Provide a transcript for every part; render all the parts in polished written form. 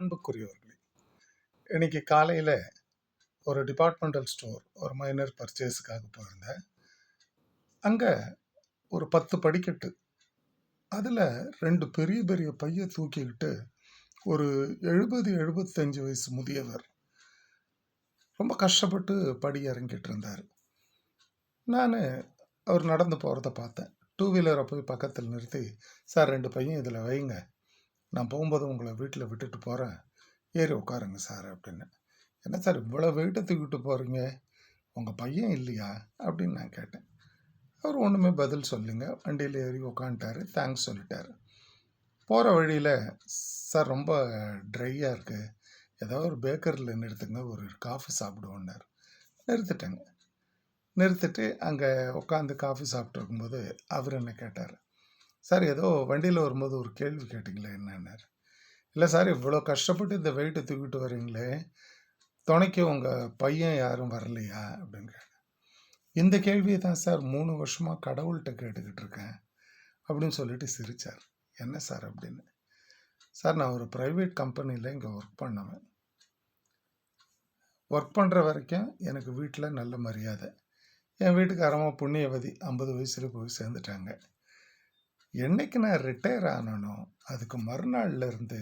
அன்புக்குரியவர்களே, இன்னைக்கு காலையில் ஒரு டிபார்ட்மெண்டல் ஸ்டோர் ஒரு மைனர் பர்ச்சேஸுக்காக போயிருந்தேன். அங்கே ஒரு 10 படிக்கட்டு, அதில் 2 பெரிய பெரிய பையை தூக்கிக்கிட்டு ஒரு 70-75 வயசு முதியவர் ரொம்ப கஷ்டப்பட்டு படி இறங்கிட்டு இருந்தார். நான் அவர் நடந்து போகிறத பார்த்தேன். 2 வீலரை போய் பக்கத்தில் நிறுத்தி, சார் 2 பையன் இதில் வைங்க, நான் போகும்போது உங்களை வீட்டில் விட்டுட்டு போகிறேன், ஏறி உட்காருங்க சார் அப்படின்னு. என்ன சார் இவ்வளோ வெயிட்டை தூக்கிட்டு போகிறீங்க, உங்கள் பையன் இல்லையா அப்படின்னு நான் கேட்டேன். அவர் ஒன்றுமே பதில் சொல்லுங்க, வண்டியில் ஏறி உட்காந்துட்டாரு, தேங்க்ஸ் சொல்லிட்டாரு. போகிற வழியில், சார் ரொம்ப ட்ரையாக இருக்குது, ஏதாவது ஒரு பேக்கரியில் நிறுத்துங்க, ஒரு காஃபி சாப்பிடுவோன்னார். நிறுத்திட்டேங்க. நிறுத்திட்டு அங்கே உட்காந்து காஃபி சாப்பிட்டு இருக்கும்போது அவர் என்ன கேட்டார், சார் ஏதோ வண்டியில் வரும்போது ஒரு கேள்வி கேட்டிங்களே என்னன்னார். இல்லை சார், இவ்வளோ கஷ்டப்பட்டு இந்த வெயிட்டை தூக்கிட்டு வரீங்களே, துணைக்கு உங்கள் பையன் யாரும் வரலையா அப்படின்னு கேட்டேன். இந்த கேள்வியை தான் சார் 3 வருஷமாக கடவுள்கிட்ட கேட்டுக்கிட்டு இருக்கேன் அப்படின்னு சொல்லிட்டு சிரித்தார். என்ன சார் அப்படின்னு. சார் நான் ஒரு ப்ரைவேட் கம்பெனியில் இங்கே ஒர்க் பண்ணுவேன். ஒர்க் பண்ணுற வரைக்கும் எனக்கு வீட்டில் நல்ல மரியாதை. என் வீட்டுக்காரமாக புண்ணியவதி 50 வயசுல போய் சேர்ந்துட்டாங்க. என்னைக்கு நான் ரிட்டையர் ஆனனோ அதுக்கு மறுநாள்லேருந்து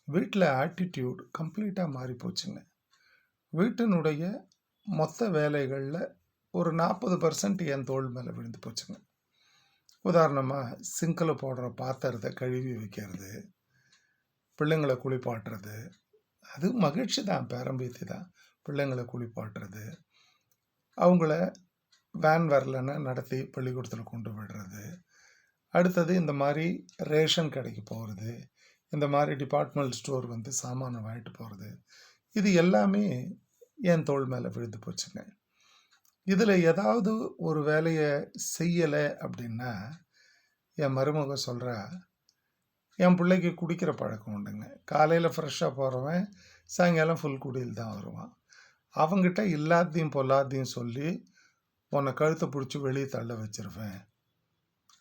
வீட்டில் ஆட்டிடியூட் கம்ப்ளீட்டாக மாறி போச்சுங்க. வீட்டினுடைய மொத்த வேலைகளில் ஒரு 40% என் தோள் மேலே விழுந்து போச்சுங்க. உதாரணமாக, சிங்கில் போடுற பாத்திரத்தை கழுவி வைக்கிறது, பிள்ளைங்களை குளிப்பாட்டுறது, அது மகிழ்ச்சி தான், பேரம்பேத்தி தான், பிள்ளைங்களை குளிப்பாட்டுறது, அவங்கள வேன் வரலன்னா நடத்தி பள்ளிக்கூடத்தில் கொண்டு விடுறது, அடுத்தது இந்த மாதிரி ரேஷன் கடைக்கு போகிறது, இந்த மாதிரி டிபார்ட்மெண்டல் ஸ்டோர் வந்து சாமானை வாங்கிட்டு போகிறது, இது எல்லாமே என் தோள் மேலே விழுந்து போச்சுங்க. இதில் ஏதாவது ஒரு வேலையை செய்யலை அப்படின்னா என் மருமக சொல்கிறா, என் பிள்ளைக்கு குடிக்கிற பழக்கம் உண்டுங்க. காலையில் ஃப்ரெஷ்ஷாக போகிறவன் சாயங்காலம் ஃபுல் குடியில் தான் வருவான். அவங்ககிட்ட எல்லாத்தையும் பொல்லாத்தையும் சொல்லி உன்னை கழுத்தை பிடிச்சி வெளியே தள்ள வச்சிருவேன்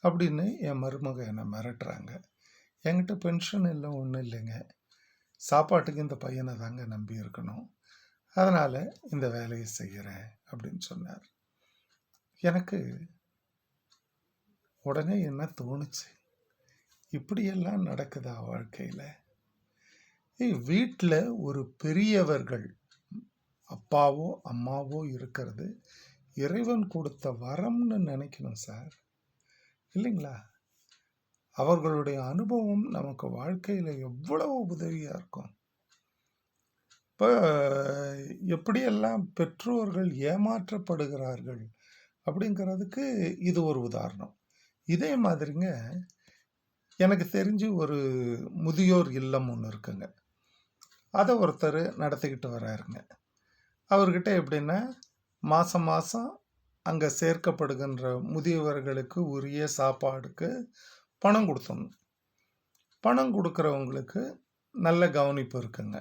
அப்படின்னு என் மருமக என்னை மிரட்டுறாங்க. என்கிட்ட பென்ஷன் இல்லை, ஒன்றும் இல்லைங்க, சாப்பாட்டுக்கு இந்த பையனை தாங்க நம்பி இருக்கணும், அதனால் இந்த வேலையை செய்கிறேன் அப்படின்னு சொன்னார். எனக்கு உடனே என்ன தோணுச்சு, இப்படியெல்லாம் நடக்குதா வாழ்க்கையில்? வீட்டில் ஒரு பெரியவர்கள் அப்பாவோ அம்மாவோ இருக்கிறது இறைவன் கொடுத்த வரம்னு நினைக்கணும் சார், இல்லைங்களா? அவர்களுடைய அனுபவம் நமக்கு வாழ்க்கையில் எவ்வளவு உதவியாக இருக்கும். இப்போ எப்படியெல்லாம் பெற்றோர்கள் ஏமாற்றப்படுகிறார்கள் அப்படிங்கிறதுக்கு இது ஒரு உதாரணம். இதே மாதிரிங்க, எனக்கு தெரிஞ்சு ஒரு முதியோர் இல்லம் ஒன்று இருக்குங்க. அதை ஒருத்தர் நடத்திக்கிட்டு வர்றாருங்க. அவர்கிட்ட எப்படின்னா, மாதம் மாதம் அங்கே சேர்க்கப்படுகின்ற முதியவர்களுக்கு உரிய சாப்பாடுக்கு பணம் கொடுத்தோம். பணம் கொடுக்குறவங்களுக்கு நல்ல கவனிப்பு இருக்குங்க.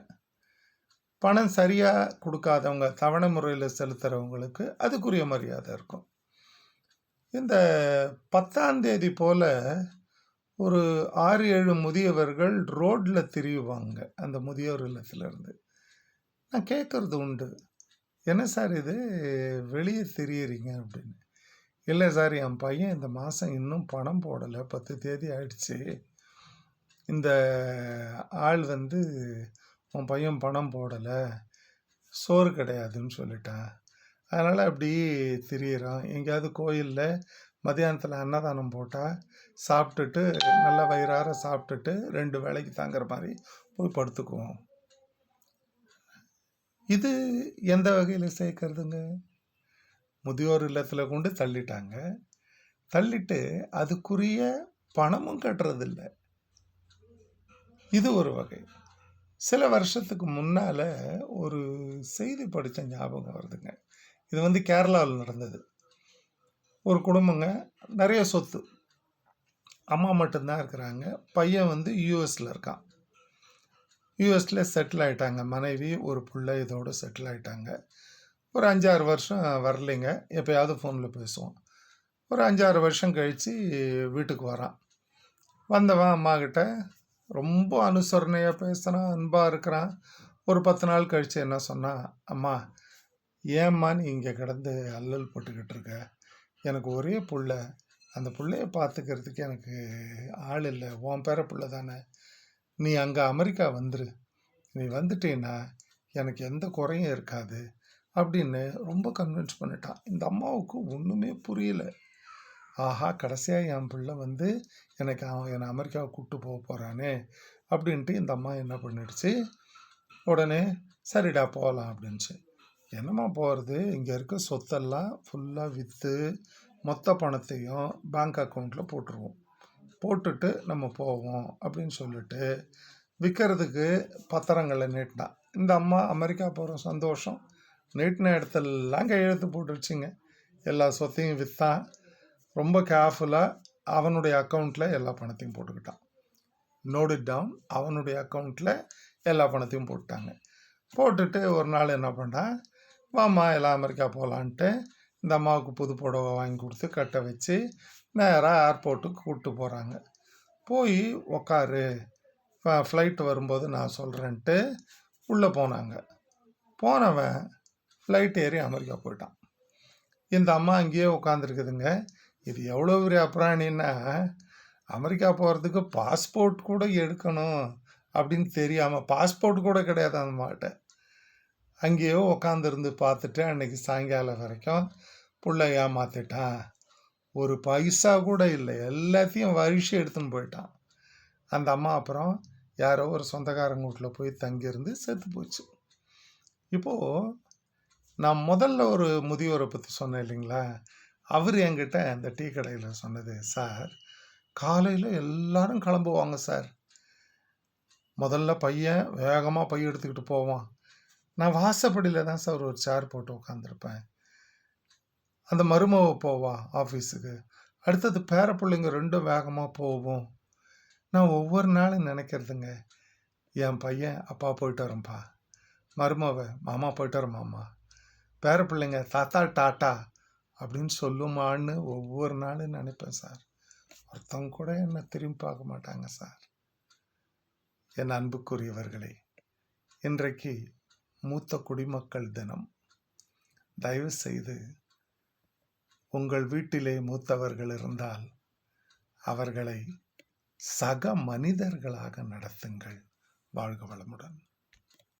பணம் சரியாக கொடுக்காதவங்க, தவணை முறையில் செலுத்துகிறவங்களுக்கு அதுக்குரிய மரியாதை இருக்கும். இந்த 10ஆம் தேதி போல் ஒரு 6-7 முதியவர்கள் ரோட்டில் திரியுவாங்க அந்த முதியோர் இல்லத்திலேருந்து. நான் கேட்குறது உண்டு, என்ன சார் இது வெளியே திரியிறீங்க அப்படின்னு. இல்லை சார், என் பையன் இந்த மாதம் இன்னும் பணம் போடலை, 10 தேதி ஆயிடுச்சு, இந்த ஆள் வந்து உன் பையன் பணம் போடலை, சோறு கிடையாதுன்னு சொல்லிட்டான், அதனால் அப்படி திரியிறான். எங்கேயாவது கோயிலில் மதியானத்தில் அன்னதானம் போட்டால் சாப்பிட்டுட்டு நல்லா வயிறார சாப்பிட்டுட்டு 2 வேளைக்கு தாங்கிற மாதிரி போய் படுத்துக்குவோம். இது எந்த வகையில் சேர்க்கறதுங்க? முதியோர் இல்லத்தில் கொண்டு தள்ளிட்டாங்க, தள்ளிட்டு அதுக்குரிய பணமும் கட்டுறதில்ல. இது ஒரு வகை. சில வருஷத்துக்கு முன்னால் ஒரு செய்தி படித்த ஞாபகம் வருதுங்க. இது வந்து கேரளாவில் நடந்தது. ஒரு குடும்பங்க, நிறைய சொத்து, அம்மா மட்டும்தான் இருக்கிறாங்க, பையன் வந்து யூஎஸில் இருக்கான். யூஎஸில் செட்டில் ஆகிட்டாங்க, மனைவி ஒரு பிள்ளை இதோடு செட்டில் ஆகிட்டாங்க. ஒரு 5-6 வருஷம் வரலைங்க, எப்போயாவது ஃபோனில் பேசுவோம். ஒரு 5-6 வருஷம் கழித்து வீட்டுக்கு வரான். வந்தவன் அம்மாக்கிட்ட ரொம்ப அனுசரணையாக பேசுகிறான், அன்பாக இருக்கிறான். ஒரு 10 நாள் கழித்து என்ன சொன்னான், அம்மா ஏம்மா நீ இங்கே கிடந்து அல்லல் போட்டுக்கிட்டு இருக்க, எனக்கு ஒரே புள்ள, அந்த புள்ளைய பார்த்துக்கிறதுக்கு எனக்கு ஆள் இல்லை, உன் பேர புள்ள தானே, நீ அங்கே அமெரிக்கா வந்துரு, நீ வந்துட்டீன்னா எனக்கு எந்த குறையும் இருக்காது அப்படின்னு ரொம்ப கன்வின்ஸ் பண்ணிட்டான். இந்த அம்மாவுக்கு ஒன்றுமே புரியல. ஆஹா, கடைசியாக என் பிள்ளை வந்து என்னை அமெரிக்காவை கூப்பிட்டு போக போகிறானே அப்படின்ட்டு இந்த அம்மா என்ன பண்ணிடுச்சு, உடனே சரிடா போகலாம் அப்படின்ச்சு. என்னம்மா போகிறது, இங்கே இருக்க சொத்தெல்லாம் ஃபுல்லாக விற்று மொத்த பணத்தையும் பேங்க் அக்கௌண்ட்டில் போட்டுருவோம், போட்டுட்டு நம்ம போவோம் அப்படின்னு சொல்லிட்டு விற்கிறதுக்கு பத்திரங்களை நீட்டினான். இந்த அம்மா அமெரிக்கா போகிற சந்தோஷம், நீட்டின இடத்துலலாம் கையெழுத்து போட்டுருச்சுங்க. எல்லா சொத்தையும் விற்றான். ரொம்ப கேர்ஃபுல்லாக அவனுடைய அக்கௌண்ட்டில் எல்லா பணத்தையும் போட்டுக்கிட்டான். நோட் இட் டவுன், அவனுடைய அக்கௌண்ட்டில் எல்லா பணத்தையும் போட்டாங்க. போட்டுட்டு ஒரு நாள் என்ன பண்ணான், வாம்மா எல்லாம் அமெரிக்கா போகலான்ட்டு இந்த அம்மாவுக்கு புது புடவை வாங்கி கொடுத்து கட்ட வச்சு நேராக ஏர்போர்ட்டுக்கு கூப்பிட்டு போகிறாங்க. போய் உக்காரு, ஃப்ளைட் வரும்போது நான் சொல்கிறேன்ட்டு உள்ளே போனாங்க. போனவன் ஃப்ளைட் ஏறி அமெரிக்கா போயிட்டான். இந்த அம்மா அங்கேயே உட்காந்துருக்குதுங்க. இது எவ்வளோ பெரிய அப்புறாணின்னா, அமெரிக்கா போகிறதுக்கு பாஸ்போர்ட் கூட எடுக்கணும் அப்படின்னு தெரியாமல், பாஸ்போர்ட் கூட கிடையாது அந்த மாட்ட, அங்கேயோ உட்காந்துருந்து பார்த்துட்டு அன்னைக்கு சாயங்காலம் வரைக்கும் புள்ள ஏமாத்திட்டான். ஒரு பைசா கூட இல்லை, எல்லாத்தையும் வரிசை எடுத்துன்னு போயிட்டான். அந்த அம்மா அப்புறம் யாரோ ஒரு சொந்தக்காரங்க வீட்டில் போய் தங்கியிருந்து செத்து போச்சு. இப்போது நான் முதல்ல ஒரு முதியோரை பற்றி சொன்னேன் இல்லைங்களா, அவர் என்கிட்ட அந்த டீ கடையில் சொன்னது, சார் காலையில் எல்லாரும் கிளம்புவாங்க சார், முதல்ல பையன் வேகமாக பைய எடுத்துக்கிட்டு போவான், நான் வாசப்படியில் தான் சார் ஒரு சேர் போட்டு உட்காந்துருப்பேன், அந்த மருமவை போவா ஆஃபீஸுக்கு, அடுத்தது பேர பிள்ளைங்க ரெண்டும் வேகமாக போவோம். நான் ஒவ்வொரு நாளும் நினைக்கிறதுங்க, என் பையன் அப்பா போயிட்டு வரேன்ப்பா, மருமவை மாமா போயிட்டு வரேன் மாமா, பேர பிள்ளைங்க தாத்தா டாட்டா அப்படின்னு சொல்லுமான்னு ஒவ்வொரு நாளும் நினைப்பேன் சார். ஒருத்தவங்க கூட என்னை திரும்பி பார்க்க மாட்டாங்க சார். என் அன்புக்குரியவர்களே, இன்றைக்கு மூத்த குடிமக்கள் தினம். தயவு செய்து உங்கள் வீட்டிலே மூத்தவர்கள் இருந்தால் அவர்களை சக மனிதர்களாக நடத்துங்கள். வாழ்க வளமுடன்.